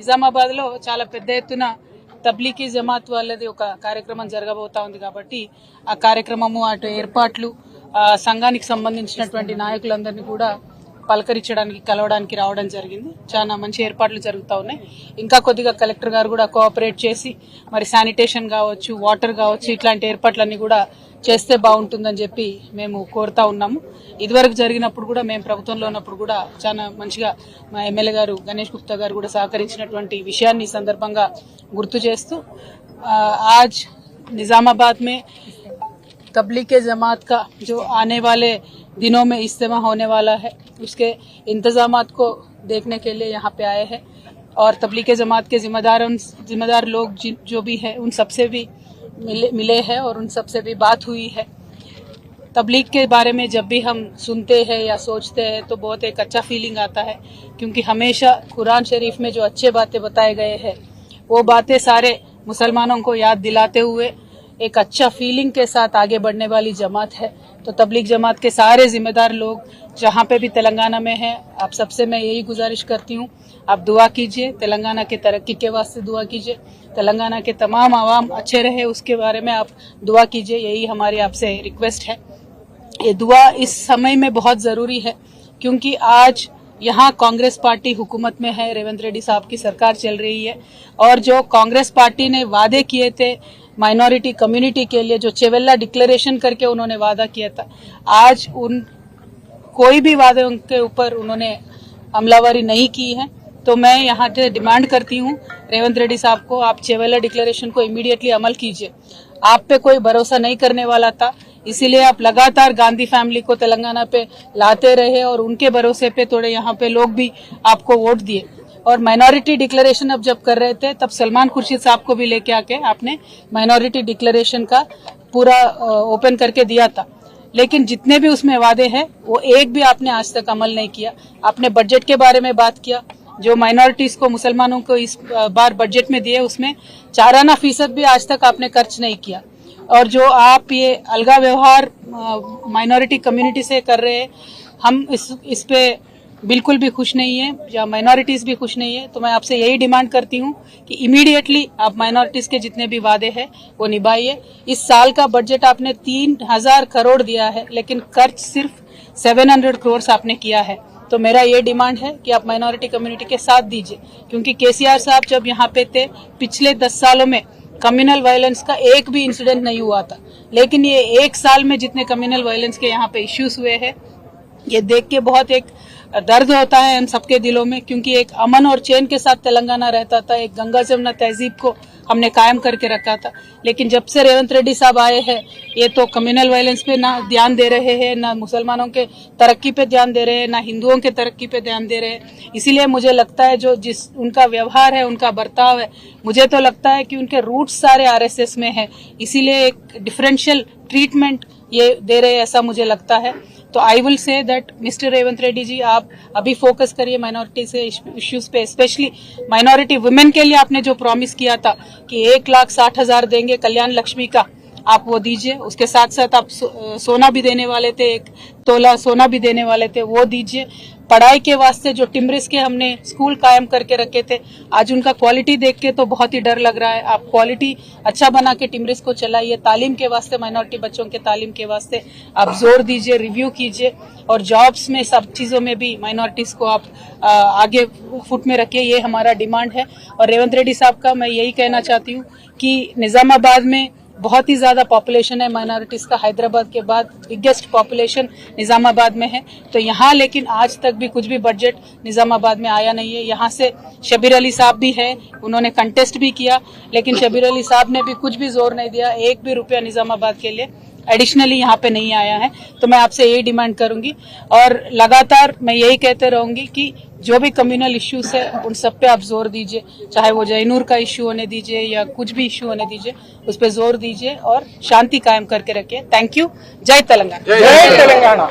నిజామాబాద్లో చాలా పెద్ద ఎత్తున తబ్లీగీ జమాత్ వాళ్ళది ఒక కార్యక్రమం జరగబోతా ఉంది కాబట్టి ఆ కార్యక్రమము అటు ఏర్పాట్లు సంఘానికి సంబంధించినటువంటి నాయకులందరినీ కూడా పలకరించడానికి కలవడానికి రావడం జరిగింది. చాలా మంచి ఏర్పాట్లు జరుగుతూ ఉన్నాయి. ఇంకా కొద్దిగా కలెక్టర్ గారు కూడా కోఆపరేట్ చేసి మరి శానిటేషన్ కావచ్చు, వాటర్ కావచ్చు, ఇట్లాంటి ఏర్పాట్లన్నీ కూడా చేస్తే బాగుంటుందని చెప్పి మేము కోరుతా ఉన్నాము. ఇదివరకు జరిగినప్పుడు కూడా మేము ప్రభుత్వంలో ఉన్నప్పుడు కూడా చాలా మంచిగా మా ఎమ్మెల్యే గారు గణేష్ గుప్తా గారు కూడా సహకరించినటువంటి విషయాన్ని సందర్భంగా గుర్తు చేస్తూ आज निजामाबाद में तबलीग जमात का जो आने वाले दिनों में इज्तिमा होने वाला है उसके इंतजामात को देखने के लिए यहाँ पे आए हैं और तबलीग जमात के जिम्मेदार लोग जो भी है उन सबसे भी मिले हैं और उन सबसे भी बात हुई है. तबलीग के बारे में जब भी हम सुनते हैं या सोचते हैं तो बहुत एक अच्छा फीलिंग आता है, क्योंकि हमेशा कुरान शरीफ में जो अच्छे बातें बताए गए हैं वो बातें सारे मुसलमानों को याद दिलाते हुए एक अच्छा फीलिंग के साथ आगे बढ़ने वाली जमात है. तो तबलीग जमात के सारे जिम्मेदार लोग जहाँ पे भी तेलंगाना में हैं, आप सबसे मैं यही गुजारिश करती हूँ, आप दुआ कीजिए, तेलंगाना के तरक्की के वास्ते दुआ कीजिए, तेलंगाना के तमाम आवाम अच्छे रहे उसके बारे में आप दुआ कीजिए. यही हमारी आपसे रिक्वेस्ट है. ये दुआ इस समय में बहुत ज़रूरी है, क्योंकि आज यहाँ कांग्रेस पार्टी हुकूमत में है, रेवंत रेड्डी साहब की सरकार चल रही है और जो कांग्रेस पार्टी ने वादे किए थे माइनॉरिटी कम्युनिटी के लिए, जो चेवेल्ला डिक्लेरेशन करके उन्होंने वादा किया था, आज उन कोई भी वादे के ऊपर उन्होंने अमलावरी नहीं की है. तो मैं यहाँ से डिमांड करती हूँ रेवंत रेड्डी साहब को, आप चेवेल्ला डिक्लेरेशन को इमीडिएटली अमल कीजिए. आप पे कोई भरोसा नहीं करने वाला था, इसीलिए आप लगातार गांधी फैमिली को तेलंगाना पे लाते रहे और उनके भरोसे पे थोड़े यहाँ पे लोग भी आपको वोट दिए. और माइनॉरिटी डिक्लेरेशन अब जब कर रहे थे तब सलमान खुर्शीद साहब को भी लेके आके आपने माइनॉरिटी डिक्लेरेशन का पूरा ओपन करके दिया था, लेकिन जितने भी उसमें वादे हैं वो एक भी आपने आज तक अमल नहीं किया. आपने बजट के बारे में बात किया, जो माइनॉरिटीज को मुसलमानों को इस बार बजट में दिए उसमें 4% भी आज तक आपने खर्च नहीं किया. और जो आप ये अलगा व्यवहार माइनॉरिटी कम्युनिटी से कर रहे हैं, हम इस पे बिल्कुल भी खुश नहीं है, या माइनॉरिटीज भी खुश नहीं है. तो मैं आपसे यही डिमांड करती हूँ कि इमीडिएटली आप माइनॉरिटीज के जितने भी वादे हैं वो निभाइए. इस साल का बजट आपने 3000 करोड़ दिया है, लेकिन खर्च सिर्फ 700 करोड़ आपने किया है. तो मेरा ये डिमांड है कि आप माइनॉरिटी कम्युनिटी के साथ दीजिए, क्योंकि केसीआर साहब जब यहाँ पे थे पिछले 10 सालों में कम्युनल वायलेंस का एक भी इंसिडेंट नहीं हुआ था, लेकिन ये एक साल में जितने कम्युनल वायलेंस के यहाँ पे इश्यूज हुए हैं ये देख के बहुत एक दर्द होता है हम सबके दिलों में, क्योंकि एक अमन और चैन के साथ तेलंगाना रहता था, एक गंगा जमुना तहजीब को हमने कायम करके रखा था. लेकिन जब से रेवंत रेड्डी साहब आए हैं ये तो कम्युनल वायलेंस पे ना ध्यान दे रहे हैं, ना मुसलमानों के तरक्की पे ध्यान दे रहे हैं, ना हिंदुओं के तरक्की पे ध्यान दे रहे हैं. इसीलिए मुझे लगता है जो जिस उनका व्यवहार है, उनका बर्ताव है, मुझे तो लगता है कि उनके रूट्स सारे आरएसएस में है, इसीलिए एक डिफरेंशियल ट्रीटमेंट ये दे रहे हैं ऐसा मुझे लगता है. तो I will say that mister Revanth Reddy ji, आप अभी फोकस करिए माइनॉरिटी से इश्यूज पे, स्पेशली माइनॉरिटी वुमेन के लिए आपने जो प्रॉमिस किया था कि 1,60,000 देंगे कल्याण लक्ष्मी का, आप वो दीजिए. उसके साथ साथ आप सोना भी देने वाले थे, 1 तोला सोना भी देने वाले थे, वो दीजिए. पढ़ाई के वास्ते जो टिम्ब्रिस के हमने स्कूल कायम करके रखे थे, आज उनका क्वालिटी देख के तो बहुत ही डर लग रहा है. आप क्वालिटी अच्छा बना के टिम्ब्रिस को चलाइए. तालीम के वास्ते, माइनॉरिटी बच्चों के तालीम के वास्ते आप जोर दीजिए, रिव्यू कीजिए. और जॉब्स में सब चीज़ों में भी माइनॉरिटीज़ को आप आगे फुट में रखिए, ये हमारा डिमांड है. और रेवंत रेड्डी साहब का मैं यही कहना चाहती हूँ कि निज़ामाबाद में बहुत ही ज़्यादा पॉपुलेशन है माइनॉरिटीज़ का, हैदराबाद के बाद बिगेस्ट पॉपुलेशन निज़ामाबाद में है. तो यहाँ लेकिन आज तक भी कुछ भी बजट निज़ामाबाद में आया नहीं है. यहाँ से शबीर अली साहब भी है, उन्होंने कंटेस्ट भी किया, लेकिन शबीर अली साहब ने भी कुछ भी जोर नहीं दिया, 1 भी रुपया निज़ामाबाद के लिए एडिशनली यहाँ पे नहीं आया है. तो मैं आपसे यही डिमांड करूंगी और लगातार मैं यही कहते रहूंगी कि जो भी कम्युनल इश्यूज है उन सब पे आप जोर दीजिए, चाहे वो जयनूर का इश्यू होने दीजिए या कुछ भी इश्यू होने दीजिए, उस पर जोर दीजिए और शांति कायम करके रखिए. Thank you. जय तेलंगाना.